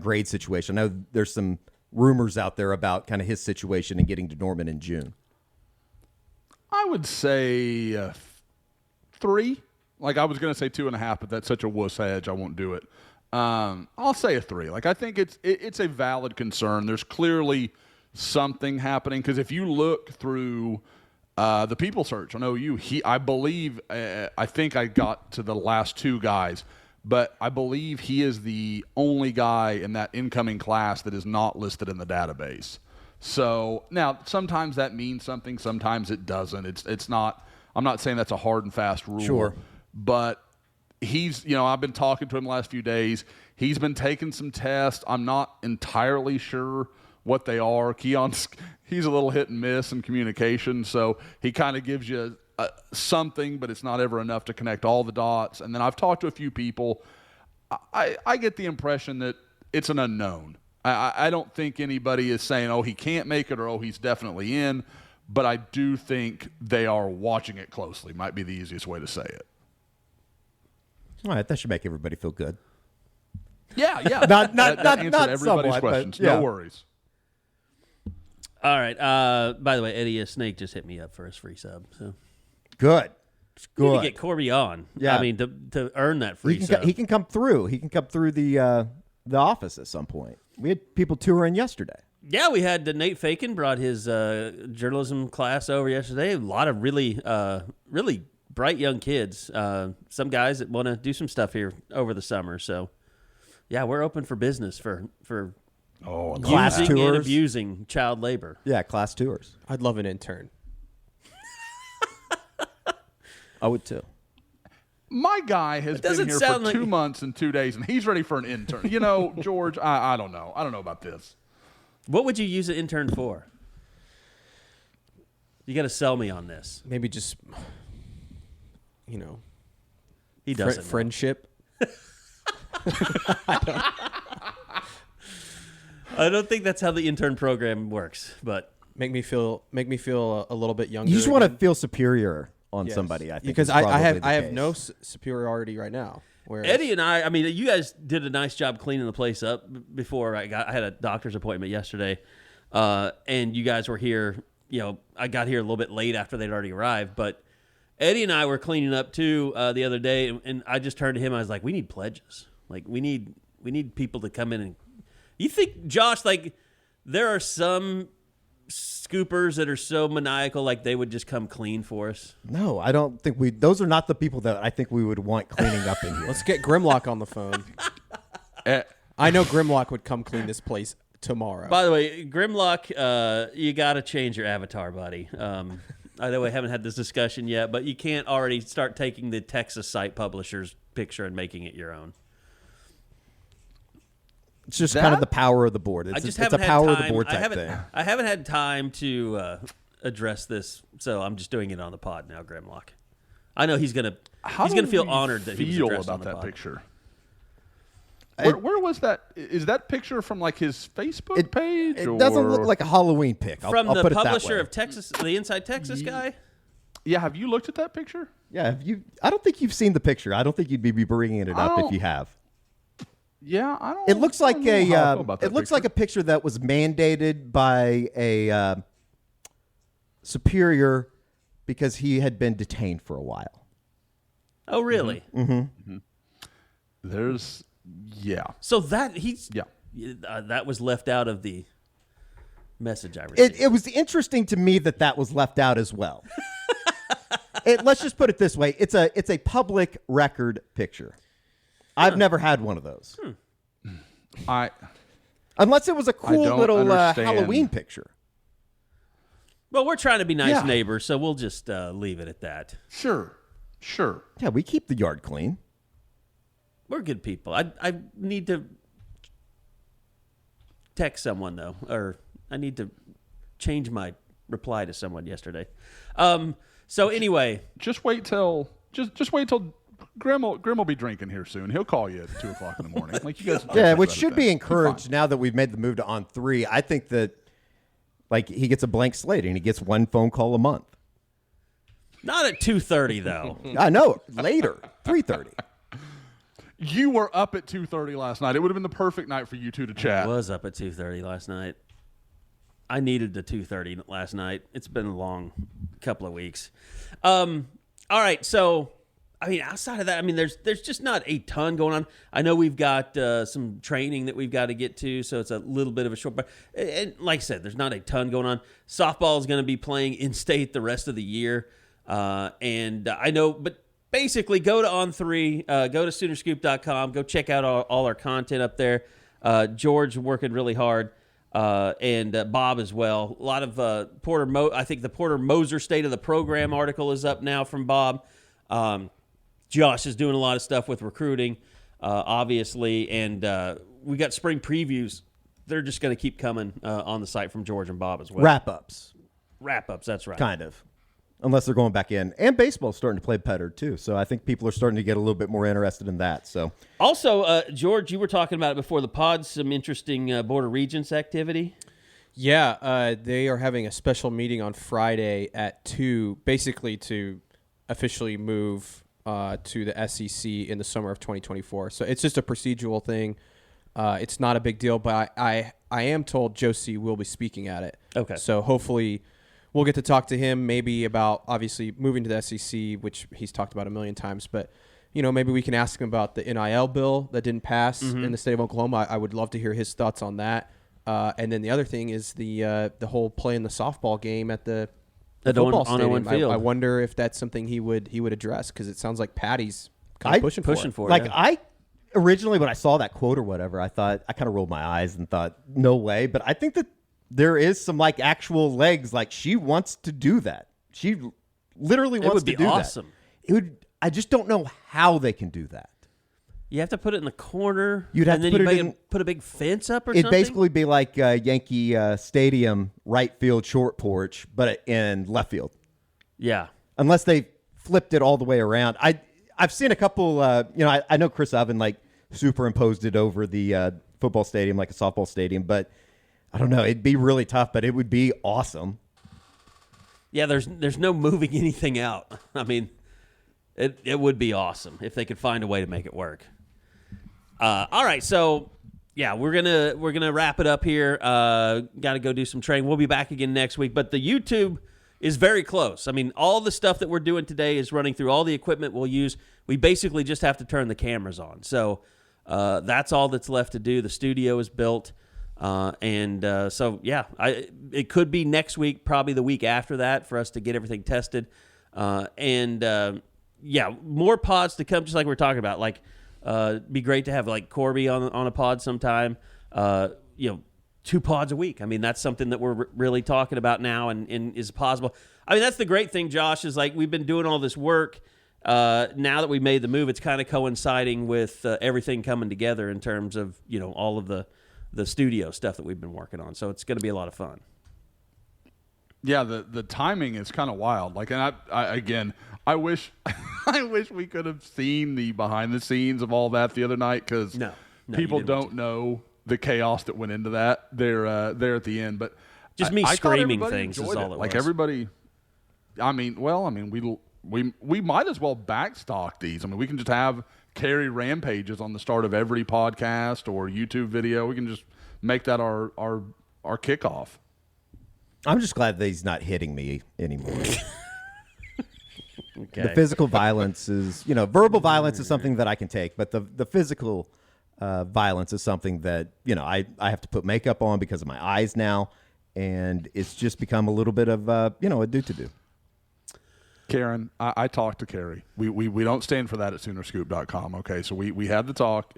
grade situation? I know there's some rumors out there about kind of his situation and getting to Norman in June. I would say 3. Like, I was going to say 2.5, but that's such a wuss hedge, I won't do it. I'll say a 3. Like, I think it's a valid concern. There's clearly something happening, because if you look through the people search on OU, I believe, I think I got to the last 2 guys, but I believe he is the only guy in that incoming class that is not listed in the database. So now sometimes that means something, sometimes it doesn't. It's not, I'm not saying that's a hard and fast rule. Sure. But he's, I've been talking to him the last few days. He's been taking some tests. I'm not entirely sure what they are. Keon's, he's a little hit and miss in communication, so he kind of gives you something, but it's not ever enough to connect all the dots. And then I've talked to a few people. I get the impression that it's an unknown. I don't think anybody is saying, oh, he can't make it, or oh, he's definitely in, but I do think they are watching it closely, might be the easiest way to say it. All right, that should make everybody feel good. Yeah. Not everybody's somewhat, questions. But, yeah. No worries. All right. By the way, Eddie Snake just hit me up for his free sub. So good. We need to get Corby on. Yeah. I mean, to earn that free sub. He can come through. He can come through the office at some point. We had people touring yesterday. Yeah, we had Nate Fakin brought his journalism class over yesterday. A lot of really bright young kids. Some guys that want to do some stuff here over the summer. So, yeah, we're open for business for class using tours and abusing child labor. Yeah, class tours. I'd love an intern. I would too. My guy has been here for 2 months and 2 days, and he's ready for an intern. George, I don't know. I don't know about this. What would you use an intern for? You got to sell me on this. Maybe just, He doesn't. Friendship. I don't think that's how the intern program works, but make me feel a little bit younger. You just want to feel superior on somebody, I think. Because I have no superiority right now. Whereas Eddie and I mean, you guys did a nice job cleaning the place up before I had a doctor's appointment yesterday, and you guys were here. I got here a little bit late after they'd already arrived, but Eddie and I were cleaning up too the other day, and I just turned to him. I was like, "We need pledges. Like, we need people to come in and." You think, Josh, like there are some scoopers that are so maniacal, like they would just come clean for us? No, I don't think those are not the people that I think we would want cleaning up in here. Let's get Grimlock on the phone. I know Grimlock would come clean this place tomorrow. By the way, Grimlock, you got to change your avatar, buddy. I know we haven't had this discussion yet, but you can't already start taking the Texas site publisher's picture and making it your own. It's just kind of the power of the board. It's a power of the board type thing. I haven't had time to address this, so I'm just doing it on the pod now, Grimlock. I know he's gonna feel honored that he was addressed on the pod. Picture. Where was that? Is that picture from like his Facebook page? It doesn't look like a Halloween pic. From I'll the put publisher it of Texas, the Inside Texas guy? Yeah, have you looked at that picture? Yeah, I don't think you've seen the picture. I don't think you'd be bringing it up if you have. Yeah, I don't. It looks like a picture that was mandated by a superior because he had been detained for a while. Oh, really? Mm-hmm. There's. Yeah. So that that was left out of the message I received. It was interesting to me that was left out as well. Let's just put it this way: it's a public record picture. I've never had one of those. Unless it was a cool little Halloween picture. Well, we're trying to be nice neighbors, so we'll just leave it at that. Sure. Yeah, we keep the yard clean. We're good people. I need to text someone, though, or I need to change my reply to someone yesterday. So anyway. Just wait till Grim will be drinking here soon. He'll call you at 2 o'clock in the morning. Like you guys. Yeah, which should be encouraged now that we've made the move to On3. I think that he gets a blank slate and he gets one phone call a month. Not at 2:30 though. I know. Later, 3:30. You were up at 2:30 last night. It would have been the perfect night for you two to chat. I was up at 2:30 last night. I needed the 2:30 last night. It's been a long couple of weeks. All right, so outside of that, there's just not a ton going on. I know we've got some training that we've got to get to, so it's a little bit of a short. But and like I said, there's not a ton going on. Softball is going to be playing in state the rest of the year, and I know, but. Basically, go to On3, go to SoonerScoop.com, go check out all our content up there. George working really hard, and Bob as well. A lot of I think the Porter Moser State of the Program article is up now from Bob. Josh is doing a lot of stuff with recruiting, obviously, and we got spring previews. They're just going to keep coming on the site from George and Bob as well. Wrap-ups, that's right. Kind of. Unless they're going back in. And baseball's starting to play better, too. So I think people are starting to get a little bit more interested in that. So also, George, you were talking about it before the pod, some interesting Board of Regents activity. Yeah, they are having a special meeting on Friday at 2, basically to officially move to the SEC in the summer of 2024. So it's just a procedural thing. It's not a big deal, but I am told Josie will be speaking at it. Okay. So hopefully we'll get to talk to him maybe about obviously moving to the SEC, which he's talked about a million times. But, maybe we can ask him about the NIL bill that didn't pass in the state of Oklahoma. I would love to hear his thoughts on that. And then the other thing is the whole playing the softball game at the football stadium. I wonder if that's something he would address, because it sounds like Patty's kind of pushing for it. I originally, when I saw that quote or whatever, I kind of rolled my eyes and thought, no way. But I think that there is some actual legs. She wants to do that. She literally wants to do that. It would be awesome. I just don't know how they can do that. You have to put it in the corner. You'd have to put a big fence up or something. It'd basically be like Yankee Stadium right field short porch, but in left field. Yeah. Unless they flipped it all the way around. I've seen a couple. I know Chris Oven superimposed it over the football stadium like a softball stadium, but. I don't know. It'd be really tough, but it would be awesome. Yeah, there's no moving anything out. It would be awesome if they could find a way to make it work. All right, so yeah, we're gonna wrap it up here. Got to go do some training. We'll be back again next week. But the YouTube is very close. All the stuff that we're doing today is running through all the equipment we'll use. We basically just have to turn the cameras on. So that's all that's left to do. The studio is built. So yeah, it could be next week, probably the week after that, for us to get everything tested. Yeah, more pods to come, just like we're talking about. Like, be great to have like Corby on a pod sometime. 2 pods a week. I mean, that's something that we're really talking about now, and is possible. I mean, that's the great thing, Josh, is like we've been doing all this work. Now that we made the move, it's kind of coinciding with everything coming together in terms of all of the studio stuff that we've been working on. So it's going to be a lot of fun. Yeah, the timing is kind of wild. Like, and I wish we could have seen the behind the scenes of all that the other night, because people don't know the chaos that went into that there at the end. But just me screaming things is all it was. Like everybody, we might as well backstock these. I mean, we can just have Carrie rampages on the start of every podcast or YouTube video. We can just make that our kickoff. I'm just glad that he's not hitting me anymore. Okay. The physical violence is, verbal violence is something that I can take, but the physical violence is something that, I have to put makeup on because of my eyes now, and it's just become a little bit of, a do-to-do. Karen, I talked to Carrie. We don't stand for that at SoonerScoop.com, okay? So we had the talk.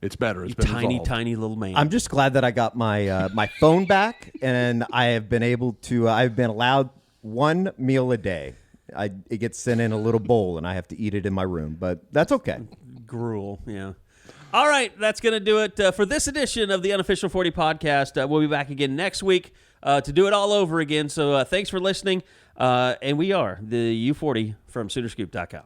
It's better. It's been resolved. Tiny little man. I'm just glad that I got my my phone back, and I have been able to. I've been allowed 1 meal a day. It gets sent in a little bowl, and I have to eat it in my room, but that's okay. Gruel, yeah. All right, that's going to do it for this edition of the Unofficial 40 podcast. We'll be back again next week to do it all over again. So thanks for listening, and we are the U40 from SoonerScoop.com.